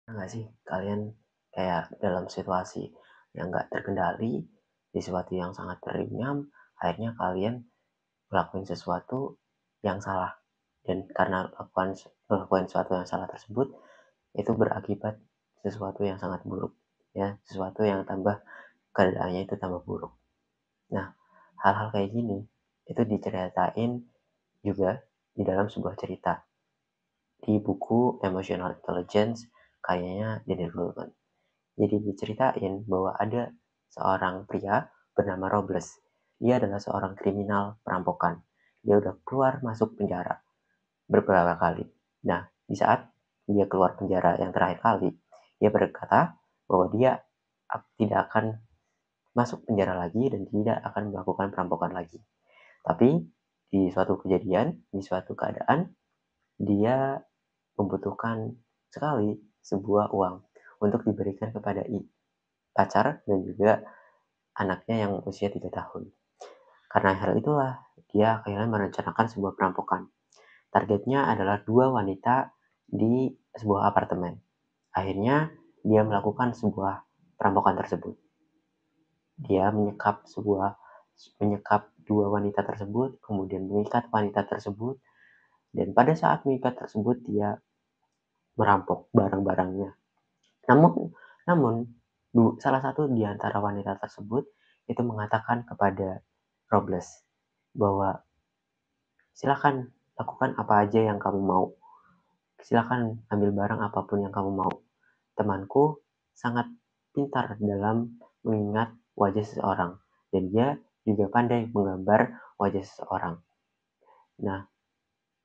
Nggak sih kalian kayak dalam situasi yang nggak terkendali, di sesuatu yang sangat ternyam, akhirnya kalian melakukan sesuatu yang salah, dan karena melakukan sesuatu yang salah tersebut itu berakibat sesuatu yang sangat buruk, ya, sesuatu yang tambah keadaannya itu tambah buruk. Nah, hal-hal kayak gini itu diceritain juga di dalam sebuah cerita di buku Emotional Intelligence karyanya Daniel Goleman. Jadi diceritain bahwa ada seorang pria bernama Robles. Dia adalah seorang kriminal perampokan. Dia udah keluar masuk penjara beberapa kali. Nah, di saat dia keluar penjara yang terakhir kali, dia berkata bahwa dia tidak akan masuk penjara lagi dan tidak akan melakukan perampokan lagi. Tapi di suatu kejadian, di suatu keadaan, dia membutuhkan sekali sebuah uang untuk diberikan kepada pacar dan juga anaknya yang usia 3 tahun. Karena hal itulah, dia akhirnya merencanakan sebuah perampokan. Targetnya adalah 2 wanita di sebuah apartemen. Akhirnya, dia melakukan sebuah perampokan tersebut. Dia menyekap 2 wanita tersebut, kemudian mengikat wanita tersebut, dan pada saat mengikat tersebut, dia merampok barang-barangnya. Namun, salah satu di antara wanita tersebut itu mengatakan kepada Robles bahwa silakan lakukan apa aja yang kamu mau. Silakan ambil barang apapun yang kamu mau. Temanku sangat pintar dalam mengingat wajah seseorang dan dia juga pandai menggambar wajah seseorang. Nah,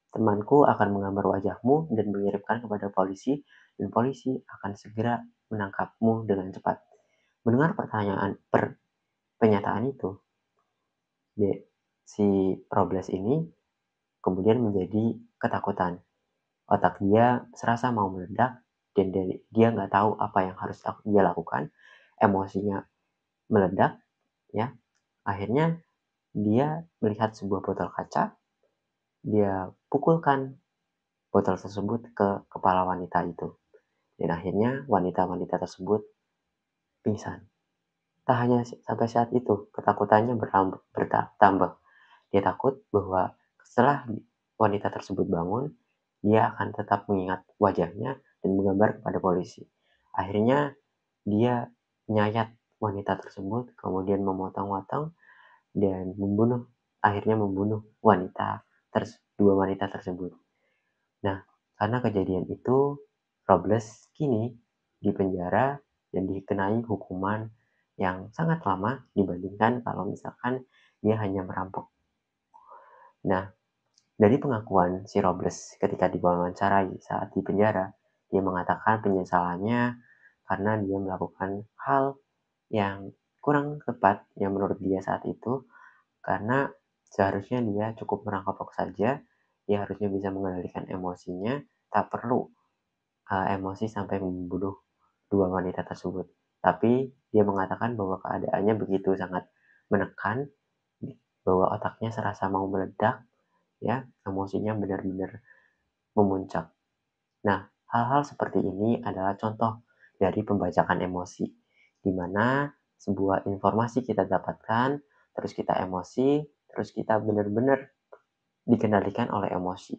temanku akan menggambar wajahmu dan mengirimkan kepada polisi dan polisi akan segera menangkapmu dengan cepat. Mendengar pernyataan itu, si Robles ini kemudian menjadi ketakutan. Otak dia serasa mau meledak dan dia nggak tahu apa yang harus dia lakukan. Emosinya meledak, ya. Akhirnya dia melihat sebuah botol kaca, dia pukulkan botol tersebut ke kepala wanita itu. Dan akhirnya wanita-wanita tersebut pingsan. Tak hanya sampai saat itu, ketakutannya bertambah. Dia takut bahwa setelah wanita tersebut bangun, dia akan tetap mengingat wajahnya dan menggambar kepada polisi. Akhirnya dia menyayat wanita tersebut, kemudian memotong-motong dan akhirnya membunuh 2 wanita tersebut. Nah, karena kejadian itu, Robles kini dipenjara dan dikenai hukuman yang sangat lama dibandingkan kalau misalkan dia hanya merampok. Nah, dari pengakuan si Robles ketika diwawancarai saat di penjara, dia mengatakan penyesalannya karena dia melakukan hal yang kurang tepat yang menurut dia saat itu, karena seharusnya dia cukup merampok saja, dia harusnya bisa mengendalikan emosinya, tak perlu emosi sampai membunuh 2 wanita tersebut. Tapi dia mengatakan bahwa keadaannya begitu sangat menekan, bahwa otaknya serasa mau meledak, ya, emosinya benar-benar memuncak. Nah, hal-hal seperti ini adalah contoh dari pembajakan emosi, di mana sebuah informasi kita dapatkan, terus kita emosi, terus kita benar-benar dikendalikan oleh emosi.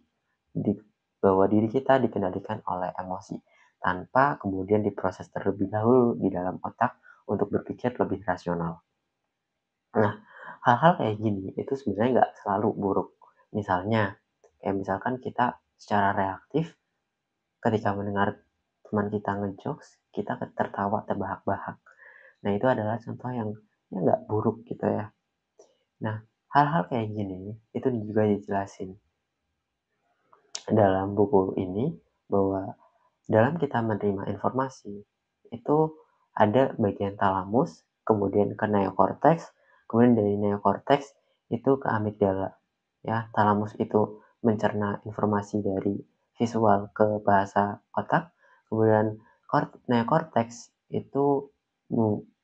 Bahwa diri kita dikendalikan oleh emosi, tanpa kemudian diproses terlebih dahulu di dalam otak untuk berpikir lebih rasional. Nah, hal-hal kayak gini itu sebenarnya nggak selalu buruk. Kayak misalkan kita secara reaktif ketika mendengar teman kita ngejokes, kita tertawa terbahak-bahak. Nah, itu adalah contoh yang ya nggak buruk gitu ya. Nah, hal-hal kayak gini itu juga dijelasin dalam buku ini bahwa dalam kita menerima informasi itu ada bagian talamus, kemudian ke neokorteks, kemudian dari neokorteks itu ke amigdala. Ya, talamus itu mencerna informasi dari visual ke bahasa otak, kemudian neokorteks itu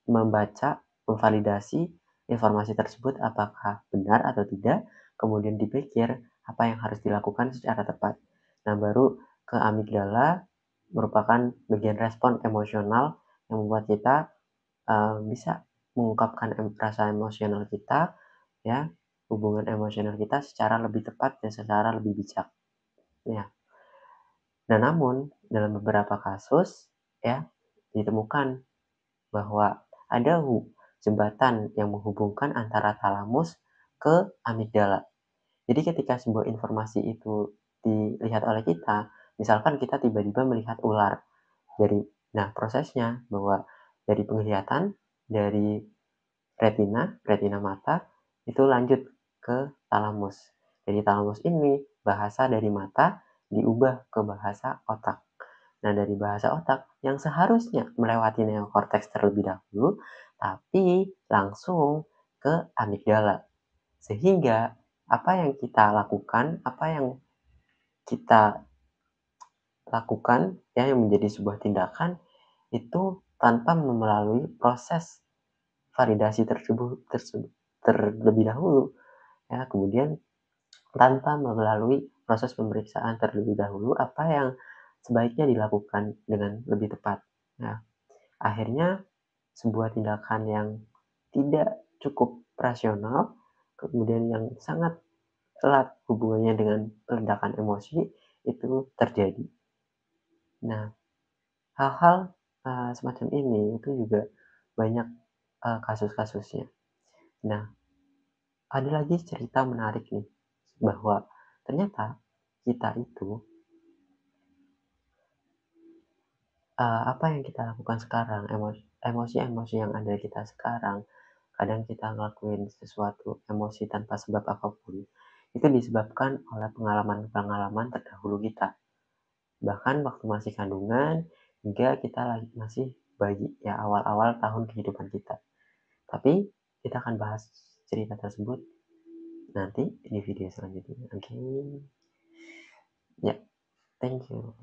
membaca, memvalidasi informasi tersebut apakah benar atau tidak, kemudian dipikir apa yang harus dilakukan secara tepat. Nah, baru ke amigdala merupakan bagian respon emosional yang membuat kita bisa mengungkapkan rasa emosional kita, ya, hubungan emosional kita secara lebih tepat dan secara lebih bijak, ya. Nah, namun dalam beberapa kasus, ya, ditemukan bahwa ada jembatan yang menghubungkan antara talamus ke amigdala. Jadi ketika sebuah informasi itu dilihat oleh kita, misalkan kita tiba-tiba melihat ular dari prosesnya bahwa dari penglihatan, dari retina mata itu lanjut ke talamus. Dari talamus ini bahasa dari mata diubah ke bahasa otak. Nah, dari bahasa otak yang seharusnya melewati neokorteks terlebih dahulu, tapi langsung ke amigdala. Sehingga apa yang kita lakukan, apa yang kita lakukan, ya, yang menjadi sebuah tindakan itu tanpa melalui proses validasi tersebut terlebih dahulu, ya, kemudian tanpa melalui proses pemeriksaan terlebih dahulu apa yang sebaiknya dilakukan dengan lebih tepat. Nah, akhirnya sebuah tindakan yang tidak cukup rasional, kemudian yang sangat erat hubungannya dengan ledakan emosi itu terjadi. Nah, hal-hal semacam ini itu juga banyak kasus-kasusnya. Nah, ada lagi cerita menarik nih, bahwa ternyata kita itu, apa yang kita lakukan sekarang, emosi-emosi yang ada di kita sekarang, kadang kita ngelakuin sesuatu emosi tanpa sebab apapun, itu disebabkan oleh pengalaman-pengalaman terdahulu kita. Bahkan waktu masih kandungan, hingga kita masih bayi, ya, awal-awal tahun kehidupan kita. Tapi kita akan bahas cerita tersebut nanti di video selanjutnya. Oke. Ya, thank you.